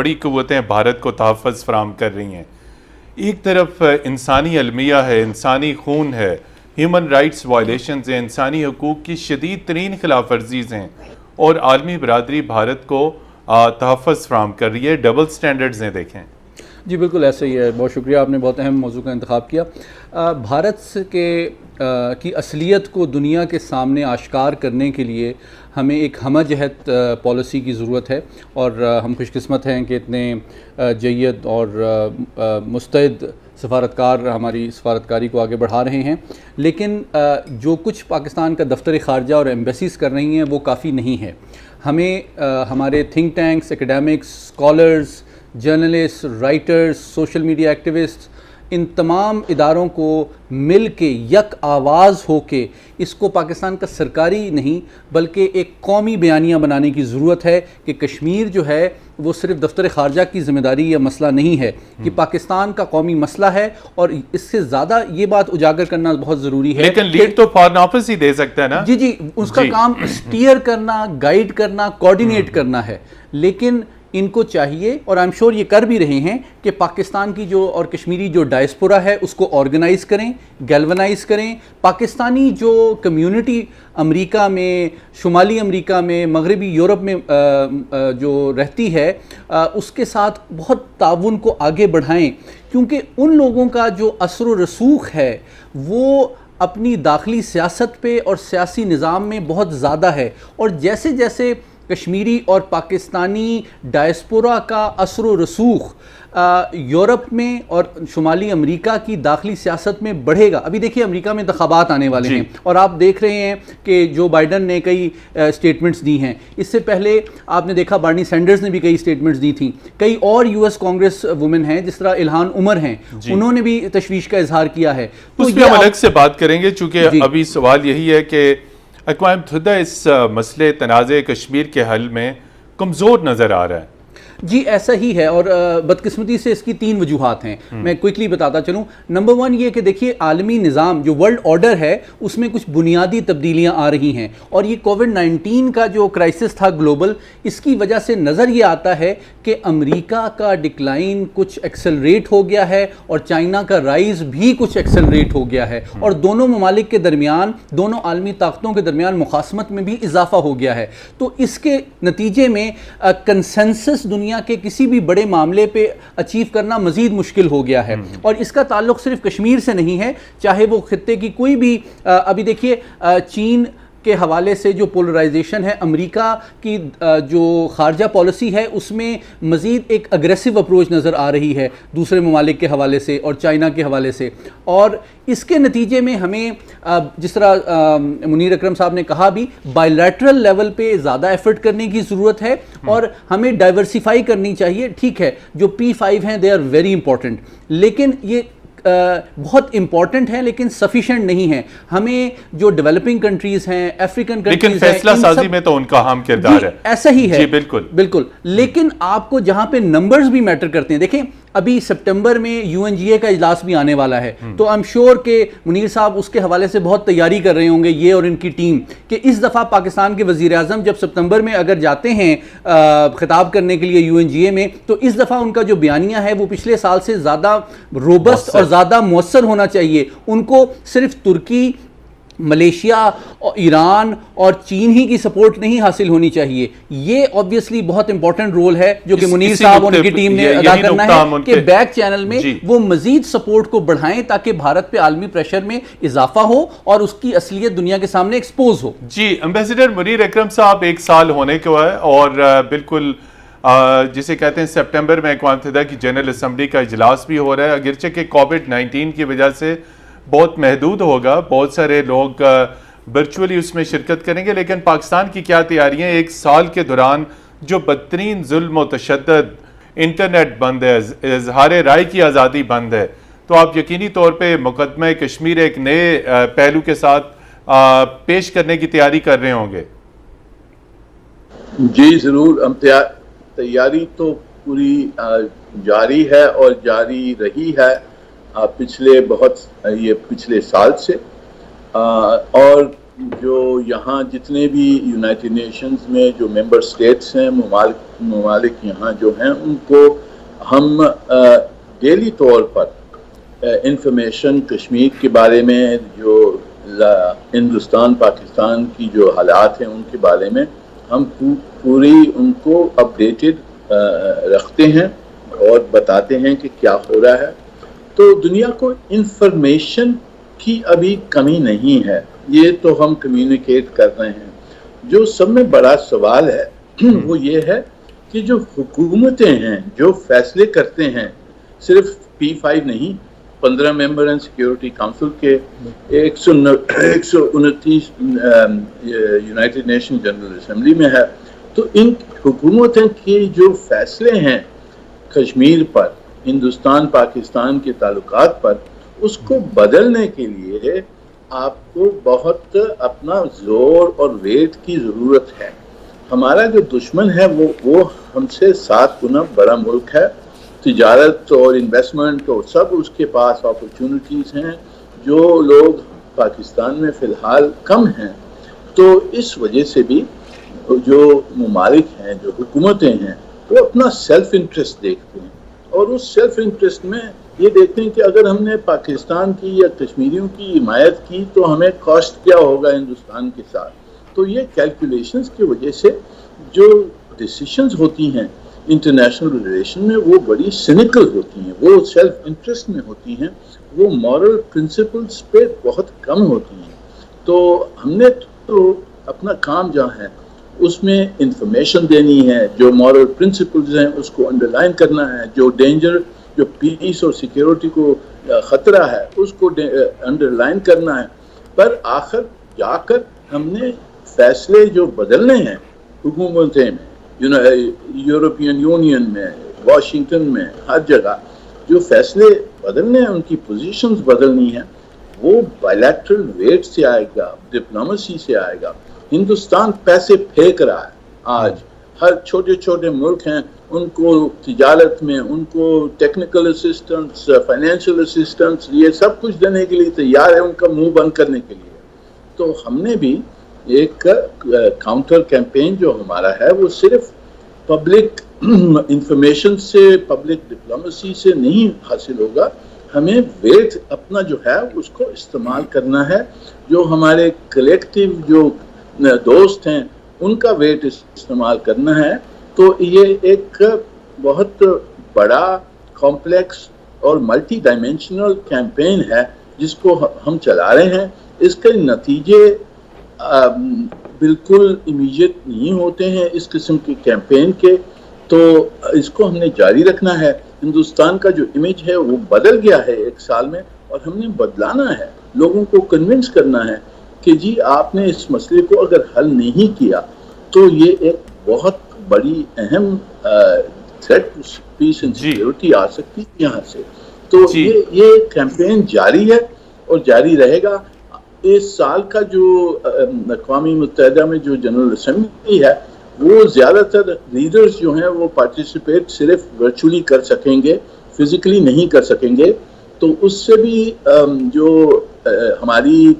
بڑی قوتیں بھارت کو تحفظ فراہم کر رہی ہیں. ایک طرف انسانی المیہ ہے، انسانی خون ہے، ہیومن رائٹس وائلیشنز ہیں، انسانی حقوق کی شدید ترین خلاف ورزیز ہیں، اور عالمی برادری بھارت کو تحفظ فراہم کر رہی ہے. ڈبل سٹینڈرڈز ہیں. دیکھیں جی بالکل ایسا ہی ہے. بہت شکریہ، آپ نے بہت اہم موضوع کا انتخاب کیا. بھارت کی اصلیت کو دنیا کے سامنے آشکار کرنے کے لیے ہمیں ایک ہمہ جہت پالیسی کی ضرورت ہے، اور ہم خوش قسمت ہیں کہ اتنے جید اور مستعد سفارتکار ہماری سفارتکاری کو آگے بڑھا رہے ہیں. لیکن جو کچھ پاکستان کا دفتر خارجہ اور ایمبیسیز کر رہی ہیں وہ کافی نہیں ہے. ہمیں ہمارے think tanks, academics, scholars, journalist, writers, social media activist, ان تمام اداروں کو مل کے یک آواز ہو کے اس کو پاکستان کا سرکاری نہیں بلکہ ایک قومی بیانیہ بنانے کی ضرورت ہے کہ کشمیر جو ہے وہ صرف دفتر خارجہ کی ذمہ داری یا مسئلہ نہیں ہے، کہ پاکستان کا قومی مسئلہ ہے، اور اس سے زیادہ یہ بات اجاگر کرنا بہت ضروری ہے. لیکن لیڈ تو فارن آفس ہی دے سکتا ہے نا. جی اس کا کام اسٹیئر کرنا، گائیڈ کرنا، کوارڈینیٹ کرنا ہے. لیکن ان کو چاہیے، اور آئی ایم شور یہ کر بھی رہے ہیں، کہ پاکستان کی جو اور کشمیری جو ڈائسپورا ہے اس کو آرگنائز کریں، گیلونائز کریں. پاکستانی جو کمیونٹی امریکہ میں، شمالی امریکہ میں، مغربی یورپ میں جو رہتی ہے، اس کے ساتھ بہت تعاون کو آگے بڑھائیں، کیونکہ ان لوگوں کا جو اثر و رسوخ ہے وہ اپنی داخلی سیاست پہ اور سیاسی نظام میں بہت زیادہ ہے. اور جیسے جیسے کشمیری اور پاکستانی ڈائسپورا کا اثر و رسوخ یورپ میں اور شمالی امریکہ کی داخلی سیاست میں بڑھے گا. ابھی دیکھیے امریکہ میں انتخابات آنے والے ہیں، اور آپ دیکھ رہے ہیں کہ جو بائیڈن نے کئی سٹیٹمنٹس دی ہیں. اس سے پہلے آپ نے دیکھا بارنی سینڈرز نے بھی کئی سٹیٹمنٹس دی تھیں. کئی اور یو ایس کانگریس وومن ہیں جس طرح الہان عمر ہیں، انہوں نے بھی تشویش کا اظہار کیا ہے. تو اس پہ ہم الگ سے بات کریں گے، چونکہ ابھی سوال یہی ہے کہ اقوام متحدہ اس مسئلے تنازع کشمیر کے حل میں کمزور نظر آ رہا ہے. جی ایسا ہی ہے، اور بدقسمتی سے اس کی 3 وجوہات ہیں. میں کوئکلی بتاتا چلوں. نمبر 1 یہ کہ دیکھیے عالمی نظام جو ورلڈ آرڈر ہے اس میں کچھ بنیادی تبدیلیاں آ رہی ہیں، اور یہ کووڈ-19 کا جو کرائسس تھا گلوبل، اس کی وجہ سے نظر یہ آتا ہے کہ امریکہ کا ڈکلائن کچھ ایکسلریٹ ہو گیا ہے، اور چائنا کا رائز بھی کچھ ایکسلریٹ ہو گیا ہے، اور دونوں ممالک کے درمیان، دونوں عالمی طاقتوں کے درمیان مخاصمت میں بھی اضافہ ہو گیا ہے. تو اس کے نتیجے میں کنسنسس دنیا کے کسی بھی بڑے معاملے پہ اچیو کرنا مزید مشکل ہو گیا ہے. اور اس کا تعلق صرف کشمیر سے نہیں ہے، چاہے وہ خطے کی کوئی بھی ابھی دیکھیے چین کے حوالے سے جو پولرائزیشن ہے، امریکہ کی جو خارجہ پالیسی ہے اس میں مزید ایک اگریسو اپروچ نظر آ رہی ہے دوسرے ممالک کے حوالے سے اور چائنا کے حوالے سے. اور اس کے نتیجے میں ہمیں جس طرح منیر اکرم صاحب نے کہا بھی، بائی لیٹرل لیول پہ زیادہ ایفرٹ کرنے کی ضرورت ہے، اور ہمیں ڈائیورسیفائی کرنی چاہیے. ٹھیک ہے جو P5 ہیں دے آر ویری امپورٹنٹ، لیکن یہ بہت امپورٹنٹ ہے لیکن سفیشینٹ نہیں ہے. ہمیں جو ڈیولپنگ کنٹریز ہیں، افریقن کنٹریز ہیں، لیکن فیصلہ سازی میں تو ان کا اہم کردار ہے. ایسا ہی ہے جی بالکل. لیکن آپ کو جہاں پہ نمبرز بھی میٹر کرتے ہیں، دیکھیں ابھی سپٹمبر میں UNGA کا اجلاس بھی آنے والا ہے، تو I'm sure کہ منیر صاحب اس کے حوالے سے بہت تیاری کر رہے ہوں گے، یہ اور ان کی ٹیم، کہ اس دفعہ پاکستان کے وزیر اعظم جب سپتمبر میں اگر جاتے ہیں خطاب کرنے کے لیے UNGA میں، تو اس دفعہ ان کا جو بیانیہ ہے وہ پچھلے سال سے زیادہ روبسٹ اور زیادہ مؤثر ہونا چاہیے. ان کو صرف ترکی، ملیشیا، ایران اور چین ہی کی سپورٹ نہیں حاصل ہونی چاہیے. یہ obviously بہت امپورٹنٹ رول ہے جو کہ منیر صاحب اور ان کی ٹیم نے ادا کرنا ہے، کہ بیک چینل میں وہ مزید سپورٹ کو بڑھائیں تاکہ بھارت پہ عالمی پریشر میں اضافہ ہو اور اس کی اصلیت دنیا کے سامنے ایکسپوز ہو. جی ایمبیسڈر منیر اکرم صاحب، 1 سال ہونے کو ہے، اور بالکل جسے کہتے ہیں سپٹمبر میں اقوام متحدہ کی جنرل اسمبلی کا اجلاس بھی ہو رہا ہے، اگرچہ کہ کووڈ-19 کی وجہ سے بہت محدود ہوگا، بہت سارے لوگ ورچولی اس میں شرکت کریں گے. لیکن پاکستان کی کیا تیاریاں؟ 1 سال کے دوران جو بدترین ظلم و تشدد، انٹرنیٹ بند ہے، اظہار رائے کی آزادی بند ہے، تو آپ یقینی طور پہ مقدمہ کشمیر ایک نئے پہلو کے ساتھ پیش کرنے کی تیاری کر رہے ہوں گے. جی ضرور، ہم تیاری تو پوری جاری ہے اور جاری رہی ہے پچھلے سال سے، اور جو یہاں جتنے بھی یونائٹڈ نیشنز میں جو ممبر اسٹیٹس ہیں، ممالک یہاں جو ہیں، ان کو ہم ڈیلی طور پر انفارمیشن کشمیر کے بارے میں، جو ہندوستان پاکستان کی جو حالات ہیں ان کے بارے میں ہم پوری ان کو اپڈیٹڈ رکھتے ہیں اور بتاتے ہیں کہ کیا ہو رہا ہے. تو دنیا کو انفارمیشن کی ابھی کمی نہیں ہے، یہ تو ہم کمیونیکیٹ کر رہے ہیں. جو سب میں بڑا سوال ہے وہ یہ ہے کہ جو حکومتیں ہیں جو فیصلے کرتے ہیں، صرف P5 نہیں، 15 ممبر ہیں سیکیورٹی کونسل کے، 129 یونائٹڈ نیشن جنرل اسمبلی میں ہے. تو ان حکومتوں کے جو فیصلے ہیں کشمیر پر، ہندوستان پاکستان کے تعلقات پر، اس کو بدلنے کے لیے آپ کو بہت اپنا زور اور ویٹ کی ضرورت ہے. ہمارا جو دشمن ہے وہ ہم سے 7 گنا بڑا ملک ہے. تجارت اور انویسٹمنٹ اور سب اس کے پاس اپرچونٹیز ہیں جو لوگ پاکستان میں فی الحال کم ہیں. تو اس وجہ سے بھی جو ممالک ہیں، جو حکومتیں ہیں، وہ اپنا سیلف انٹرسٹ دیکھتے ہیں، اور اس سیلف انٹرسٹ میں یہ دیکھتے ہیں کہ اگر ہم نے پاکستان کی یا کشمیریوں کی حمایت کی تو ہمیں کاسٹ کیا ہوگا ہندوستان کے ساتھ. تو یہ کیلکولیشنز کی وجہ سے جو ڈیسیشنز ہوتی ہیں انٹرنیشنل ریلیشن میں وہ بڑی سینیکل ہوتی ہیں، وہ سیلف انٹرسٹ میں ہوتی ہیں، وہ مورل پرنسپلز پہ بہت کم ہوتی ہیں. تو ہم نے تو اپنا کام جہاں ہے اس میں انفارمیشن دینی ہے، جو مورل پرنسپلز ہیں اس کو انڈر لائن کرنا ہے، جو ڈینجر، جو پیس اور سیکیورٹی کو خطرہ ہے اس کو انڈر لائن کرنا ہے. پر آخر جا کر ہم نے فیصلے جو بدلنے ہیں حکومتیں میں، یورپین یونین میں، واشنگٹن میں، ہر جگہ جو فیصلے بدلنے ہیں، ان کی پوزیشنز بدلنی ہیں، وہ بائیلیٹرل ویٹ سے آئے گا، ڈپلومیسی سے آئے گا. ہندوستان پیسے پھینک رہا ہے آج، ہر چھوٹے چھوٹے ملک ہیں ان کو تجارت میں، ان کو ٹیکنیکل اسسٹنس، فائنینشیل اسسٹنس، یہ سب کچھ دینے کے لیے تیار ہے ان کا منہ بند کرنے کے لیے. تو ہم نے بھی ایک کاؤنٹر کیمپین جو ہمارا ہے وہ صرف پبلک انفارمیشن سے، پبلک ڈپلومیسی سے نہیں حاصل ہوگا. ہمیں ویٹ اپنا جو ہے اس کو استعمال کرنا ہے، جو ہمارے کلیکٹیو جو دوست ہیں ان کا ویٹ استعمال کرنا ہے. تو یہ ایک بہت بڑا کمپلیکس اور ملٹی ڈائمینشنل کیمپین ہے جس کو ہم چلا رہے ہیں. اس کے نتیجے بالکل امیجیٹ نہیں ہوتے ہیں اس قسم کی کیمپین کے، تو اس کو ہم نے جاری رکھنا ہے. ہندوستان کا جو امیج ہے وہ بدل گیا ہے 1 سال میں، اور ہم نے بدلانا ہے، لوگوں کو کنونس کرنا ہے کہ جی آپ نے اس مسئلے کو اگر حل نہیں کیا تو یہ ایک بہت بڑی اہم threat to peace and security آ سکتی ہے یہاں سے. تو یہ کیمپین جاری ہے اور جاری رہے گا. اس سال کا جو اقوام متحدہ میں جو جنرل اسمبلی ہے وہ زیادہ تر لیڈرز جو ہیں وہ پارٹیسپیٹ صرف ورچولی کر سکیں گے، فزیکلی نہیں کر سکیں گے. تو اس سے بھی جو ہماری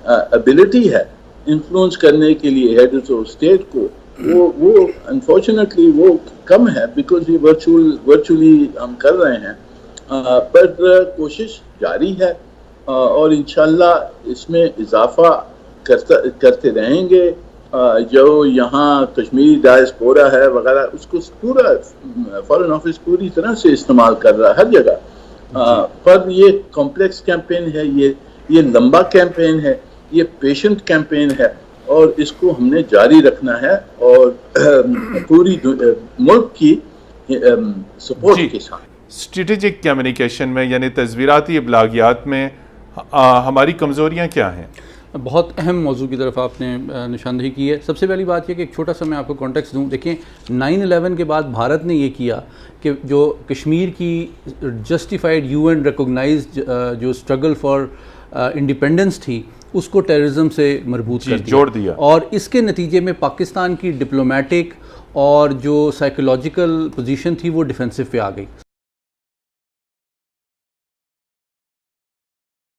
ابیلٹی ہے انفلوئنس کرنے کے لیے ہیڈز آف اسٹیٹ کو، وہ انفارچونیٹلی وہ کم ہے، بیکاز یہ ورچولی ہم کر رہے ہیں. پر کوشش جاری ہے اور انشاءاللہ اس میں اضافہ کرتے رہیں گے. جو یہاں کشمیری ڈائسپورا ہے وغیرہ، اس کو پورا فارن آفس پوری طرح سے استعمال کر رہا ہے ہر جگہ. پر یہ کمپلیکس کیمپین ہے، یہ لمبا کیمپین ہے، یہ پیشنٹ کیمپین ہے، اور اس کو ہم نے جاری رکھنا ہے اور پوری ملک کی سپورٹ کے ساتھ. اسٹریٹجک کمیونیکیشن میں یعنی تصویراتی ابلاغیات میں ہماری کمزوریاں کیا ہیں؟ بہت اہم موضوع کی طرف آپ نے نشاندہی کی ہے. سب سے پہلی بات یہ کہ ایک چھوٹا سا میں آپ کو کانٹیکسٹ دوں. دیکھیں 9/11 کے بعد بھارت نے یہ کیا کہ جو کشمیر کی جسٹیفائڈ UN ریکوگنائزڈ جو اسٹرگل فار انڈیپینڈنس تھی اس کو ٹیررزم سے مربوط کر جوڑ دیا، اور اس کے نتیجے میں پاکستان کی ڈپلومیٹک اور جو سائیکولوجیکل پوزیشن تھی وہ ڈیفینسو پہ آ گئی.